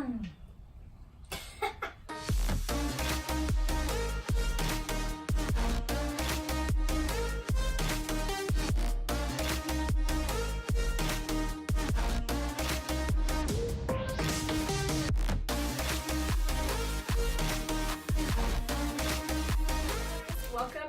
Welcome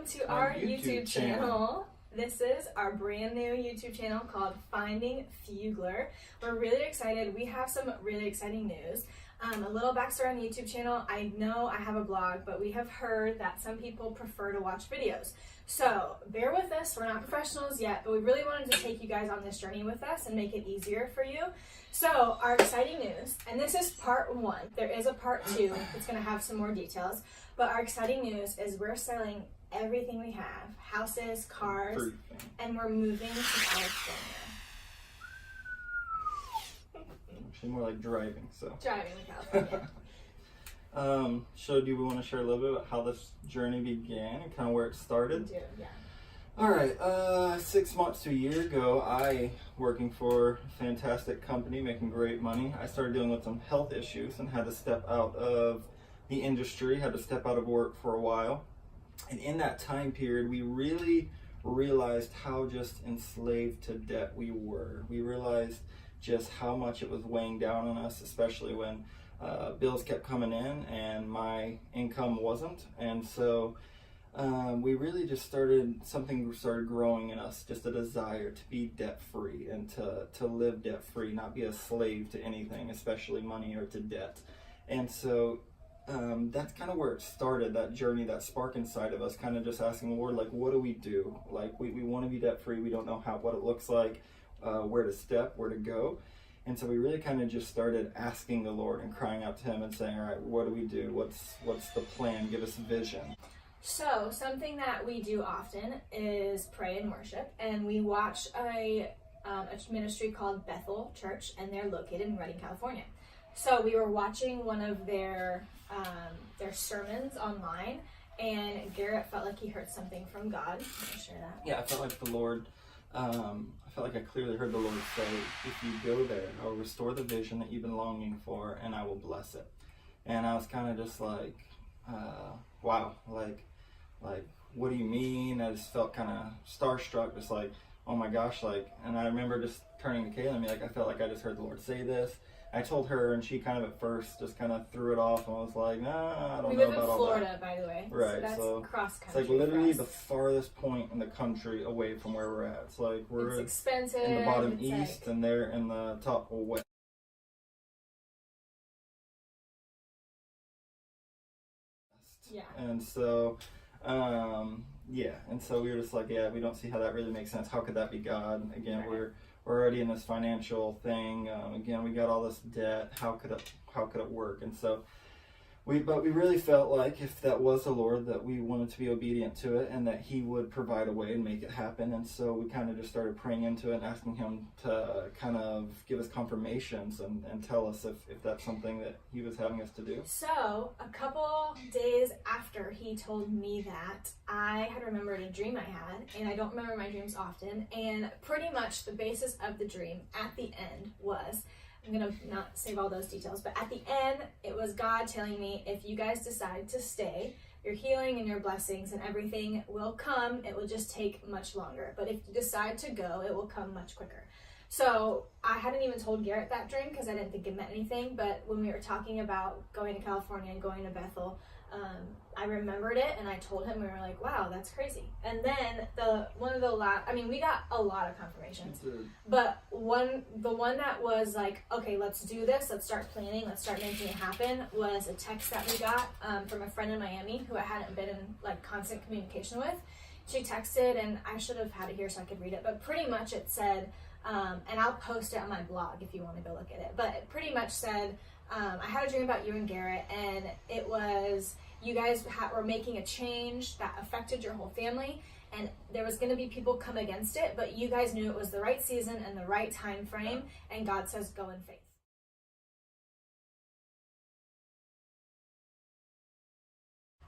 to our YouTube channel. This is our brand new YouTube channel called Finding Fugler. We're really excited. We have some really exciting news. A little backstory on the YouTube channel. I know I have a blog, but we have heard that some people prefer to watch videos. So bear with us. We're not professionals yet, but we really wanted to take you guys on this journey with us and make it easier for you. So our exciting news, and this is part 1. There is a part 2. It's going to have some more details. But our exciting news is we're selling everything we have, houses, cars, and we're moving to California. Actually more like driving, so. Driving to California. So do we want to share a little bit about how this journey began and kind of where it started? We do, yeah. All right, 6 months to a year ago, working for a fantastic company, making great money, I started dealing with some health issues and had to step out of the industry, had to step out of work for a while. And in that time period, we really realized how just enslaved to debt we were. We realized just how much it was weighing down on us, especially when bills kept coming in and my income wasn't. And so we really just something started growing in us, just a desire to be debt-free and to live debt-free, not be a slave to anything, especially money or to debt. And so that's kind of where it started, that journey, that spark inside of us, kind of just asking the Lord, like, what do we do? Like, we want to be debt-free. We don't know what it looks like, where to step, where to go. And so we really kind of just started asking the Lord and crying out to Him and saying, all right, what do we do? What's the plan? Give us vision. So something that we do often is pray and worship. And we watch a ministry called Bethel Church, and they're located in Redding, California. So we were watching one of their sermons online, and Garrett felt like he heard something from God. Can I share that? Yeah, I felt like the Lord, I felt like I clearly heard the Lord say, if you go there, I will restore the vision that you've been longing for, and I will bless it. And I was kind of just like, wow, like, what do you mean? I just felt kind of starstruck, just like, oh my gosh, like, and I remember just turning to Kayla and be like, I felt like I just heard the Lord say this. I told her, and she kind of at first just kind of threw it off and was like, nah, I don't know about all that. We live in Florida, by the way. Right, so that's cross country. It's like literally the farthest point in the country away from where we're at. It's like we're expensive, in the bottom east, and they're in the top west. Yeah. And so, and so we were just like, yeah, we don't see how that really makes sense. How could that be God? Again, right. We're already in this financial thing. Again, we got all this debt. How could it work? And so we really felt like if that was the Lord, that we wanted to be obedient to it and that He would provide a way and make it happen. And so we kind of just started praying into it and asking Him to kind of give us confirmations and tell us if that's something that He was having us to do. So a couple days after He told me that, I had remembered a dream I had, and I don't remember my dreams often, and pretty much the basis of the dream at the end was, I'm going to not save all those details, but at the end, it was God telling me, if you guys decide to stay, your healing and your blessings and everything will come. It will just take much longer. But if you decide to go, it will come much quicker. So I hadn't even told Garrett that dream because I didn't think it meant anything. But when we were talking about going to California and going to Bethel, I remembered it and I told him. We were like, wow, that's crazy. And then we got a lot of confirmations, but the one that was like, okay, let's do this, let's start planning, let's start making it happen, was a text that we got from a friend in Miami who I hadn't been in like constant communication with. She texted, and I should have had it here so I could read it, but pretty much it said, and I'll post it on my blog if you want to go look at it, but it pretty much said, I had a dream about you and Garrett, and it was you guys were making a change that affected your whole family, and there was going to be people come against it, but you guys knew it was the right season and the right time frame, and God says go in faith.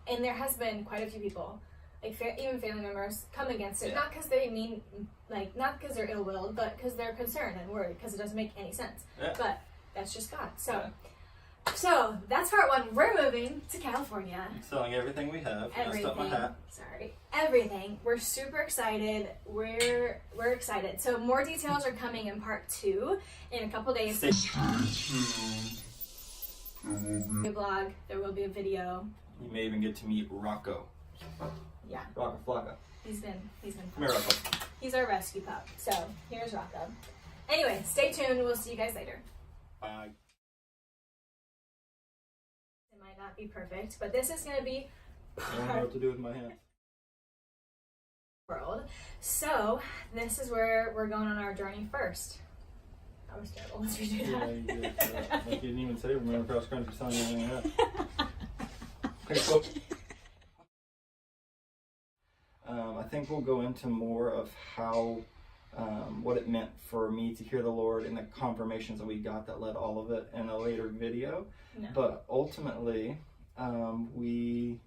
And there has been quite a few people, like even family members, come against it, not because they mean, like, not because they're ill-willed, but because they're concerned and worried because it doesn't make any sense. But that's just God. So So that's part one. We're moving to California. Selling everything we have. Everything. Messed up my hat. Sorry. Everything. We're super excited. We're excited. So more details are coming in part 2 in a couple days. Stay tuned. There will be a vlog. There will be a video. You may even get to meet Rocco. Yeah. Rocco Flocka. He's been fun. Miracle. He's our rescue pup. So here's Rocco. Anyway, stay tuned. We'll see you guys later. Bye. It might not be perfect, but this is going to be I don't know what to do with my hands. world. So this is where we're going on our journey first. That was terrible. Let's redo Yeah, that. you did. Like you didn't even say we're across country selling anything like that. Okay, so, I think we'll go into more of how, what it meant for me to hear the Lord and the confirmations that we got that led all of it in a later video. No. But ultimately, we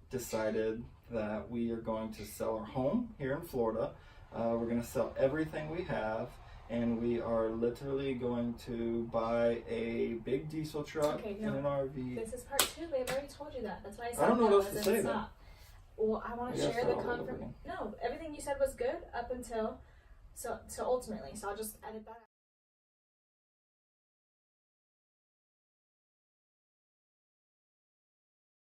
decided that we are going to sell our home here in Florida. We're going to sell everything we have, and we are literally going to buy a big diesel truck Okay, and an RV. This is part 2. We've already told you that. That's why I said I don't know that what else to wasn't say then. stop. Well, I want I to gotta share start the all over confirmation. again. No, everything you said was good up until so ultimately. So I'll just edit that out.